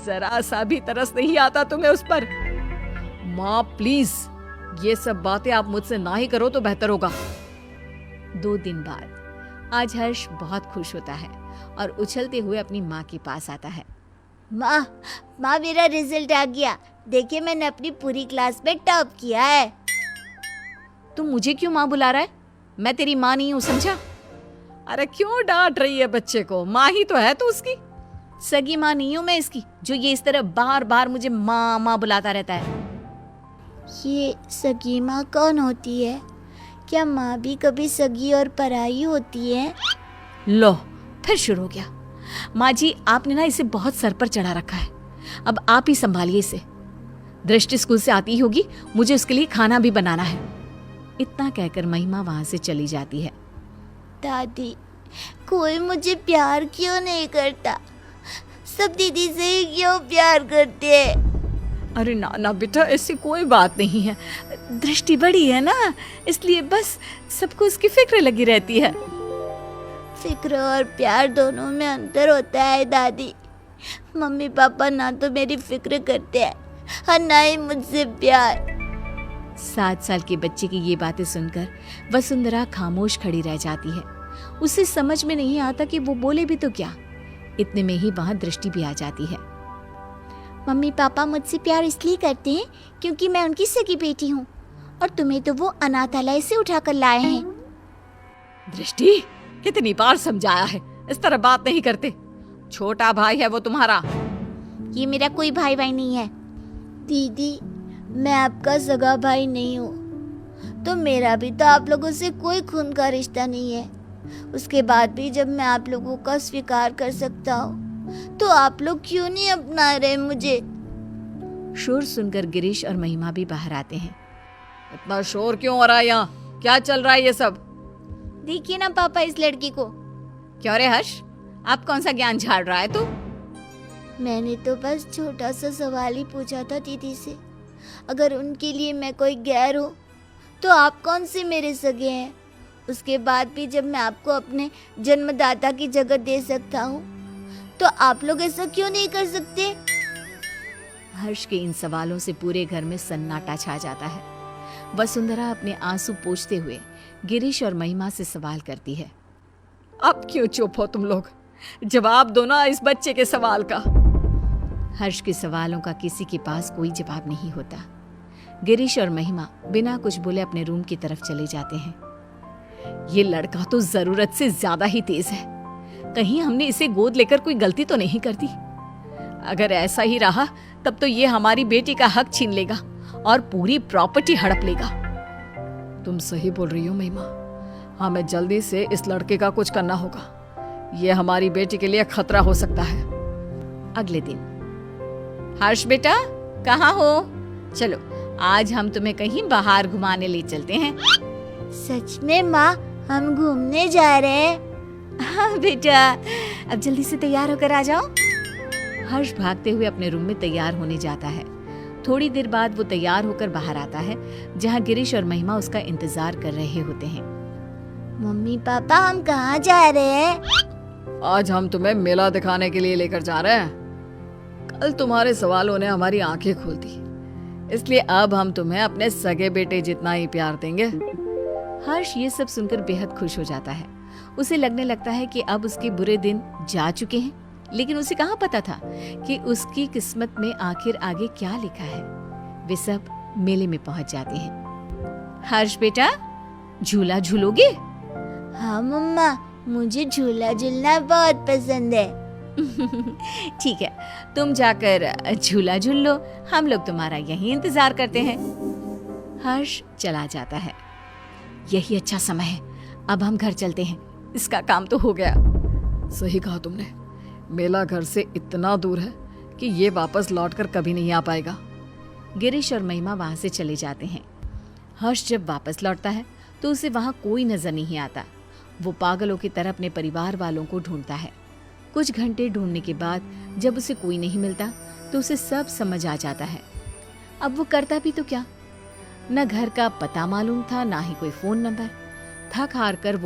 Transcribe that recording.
जरा सा भी तरस नहीं आता तुम्हें उस पर। माँ प्लीज, ये सब बातें आप मुझसे ना ही करो तो बेहतर होगा। 2 दिन बाद आज हर्ष बहुत खुश होता है और उछलते हुए अपनी माँ के पास आता है। माँ माँ, मेरा रिजल्ट आ गया। देखिए, मैंने अपनी पूरी क्लास में टॉप किया है। तुम मुझे क्यों माँ बुला रहा है? मैं तेरी माँ नहीं हूँ, समझा? अरे क्यों डांट रही है बच्चे को? माँ ही तो है तू उसकी। सगी माँ नहीं हूँ मैं इसकी, जो ये इस तरह बार बार मुझे माँ माँ बुलाता रहता है। ये सगी माँ कौन होती है? क्या माँ भी कभी सगी और पराई होती है? लो, फिर शुरू हो गया। माँ जी, आपने ना इसे बहुत सर पर चढ़ा रखा है। अब आप ही संभालिए इसे। दृष्टि स्कूल से आती ही होगी, मुझे उसके लिए खाना भी बनाना है। इतना कहकर महिमा वहां से चली जाती है। दादी, कोई मुझे प्यार क्यों नहीं करता? सब दीदी से ही क्यों प्यार करते हैं? अरे ना ना बेटा, ऐसी कोई बात नहीं है। दृष्टि बड़ी है ना, इसलिए बस सबको उसकी फिक्र लगी रहती है। फिक्र और प्यार दोनों में अंतर होता है दादी। मम्मी पापा ना तो मेरी फिक्र करते हैं और ना ही मुझसे प्यार। 7 साल के बच्चे की ये बातें सुनकर वसुंधरा खामोश खड़ी रह जाती है। उसे समझ में नहीं आता कि वो बोले भी तो क्या। इतने में ही वहां दृष्टि भी आ जाती है। मम्मी पापा मुझसे प्यार इसलिए करते हैं क्योंकि मैं उनकी सगी बेटी हूँ, और तुम्हें तो वो अनाथालय से उठाकर लाए हैं। दृष्टि, कितनी बार समझाया है, इस तरह बात नहीं करते। छोटा भाई है वो तुम्हारा। ये मेरा कोई भाई नहीं है। दीदी, मैं आपका सगा भाई नहीं हूँ, तो मेरा भी तो आप लोगों से कोई खून का रिश्ता नहीं है। उसके बाद भी जब मैं आप लोगों का स्वीकार कर सकता हूँ, तो आप लोग क्यों नहीं अपना रहे मुझे? शोर सुनकर गिरीश और महिमा भी बाहर आते हैं। इतना शोर क्यों हो रहा है यहाँ? क्या चल रहा है ये सब? देखिए ना पापा इस लड़की को। क्यों रे हर्ष, आप कौन सा ज्ञान झाड़ रहा है तू? मैंने तो बस छोटा सा सवाल ही पूछा था दीदी से। अगर उनके लिए मैं कोई गैर हूँ, तो आप कौन से मेरे सगे हैं? उसके बाद भी जब मैं आपको अपने जन्मदाता की जगह दे सकता हूँ, तो आप लोग ऐसा क्यों नहीं कर सकते? हर्ष के इन सवालों से पूरे घर में सन्नाटा छा जाता है। वसुंधरा अपने आंसू पोंछते हुए गिरीश और महिमा से सवाल करती है। अब क्यों चुप हो तुम लोग? जवाब दो ना इस बच्चे के सवाल का। हर्ष के सवालों का किसी के पास कोई जवाब नहीं होता। गिरीश और महिमा बिना कुछ बोले अपने रूम की तरफ चले जाते हैं। ये लड़का तो जरूरत से ज्यादा ही तेज है। कहीं हमने इसे गोद लेकर कोई गलती तो नहीं कर दी? अगर ऐसा ही रहा तब तो ये हमारी बेटी का हक छीन लेगा और पूरी प्रॉपर्टी हड़प लेगा। तुम सही बोल रही हो महिमा। हमें जल्दी से इस लड़के का कुछ करना होगा। ये हमारी बेटी के लिए खतरा हो सकता है। अगले दिन, हर्ष बेटा कहाँ हो? चलो आज हम तुम्हें कहीं बाहर घुमाने ले चलते हैं। सच में माँ, हम घूमने जा रहे हैं? हाँ बेटा, अब जल्दी से तैयार होकर आ जाओ। हर्ष भागते हुए अपने रूम में तैयार होने जाता है। थोड़ी देर बाद वो तैयार होकर बाहर आता है, जहाँ गिरीश और महिमा उसका इंतजार कर रहे होते हैं। मम्मी पापा, हम कहाँ जा रहे हैं? आज हम तुम्हें मेला दिखाने के लिए लेकर जा रहे हैं। कल तुम्हारे सवालों ने हमारी आंखें खोल दी, इसलिए अब हम तुम्हें अपने सगे बेटे जितना ही प्यार देंगे। हर्ष ये सब सुनकर बेहद खुश हो जाता है। उसे लगने लगता है कि अब उसके बुरे दिन जा चुके हैं, लेकिन उसे कहाँ पता था कि उसकी किस्मत में आखिर आगे क्या लिखा है। वे सब मेले में पहुंच जाते हैं। हर्ष बेटा, झूला झूलोगे? हाँ मम्मा, मुझे झूला झूलना बहुत पसंद है। ठीक है, तुम जाकर झूला झूल लो, हम लोग तुम्हारा यहीं इंतजार करते हैं। हर्ष चला जाता है। यही अच्छा समय है, अब हम घर चलते हैं, इसका काम तो हो गया। सही कहा तुमने, मेला घर से इतना दूर है कि ये वापस लौटकर कभी नहीं आ पाएगा। गिरीश और महिमा वहां से चले जाते हैं। हर्ष जब वापस लौटता है तो उसे वहां कोई नजर नहीं आता। वो पागलों की तरह अपने परिवार वालों को ढूंढता है। कुछ घंटे ढूंढने के बाद जब उसे कोई नहीं मिलता तो उसे सब समझ आ जाता है। अब वो करता भी तो क्या? न घर का पता मालूम था, ना ही कोई फोन नंबर। थक हार कर वो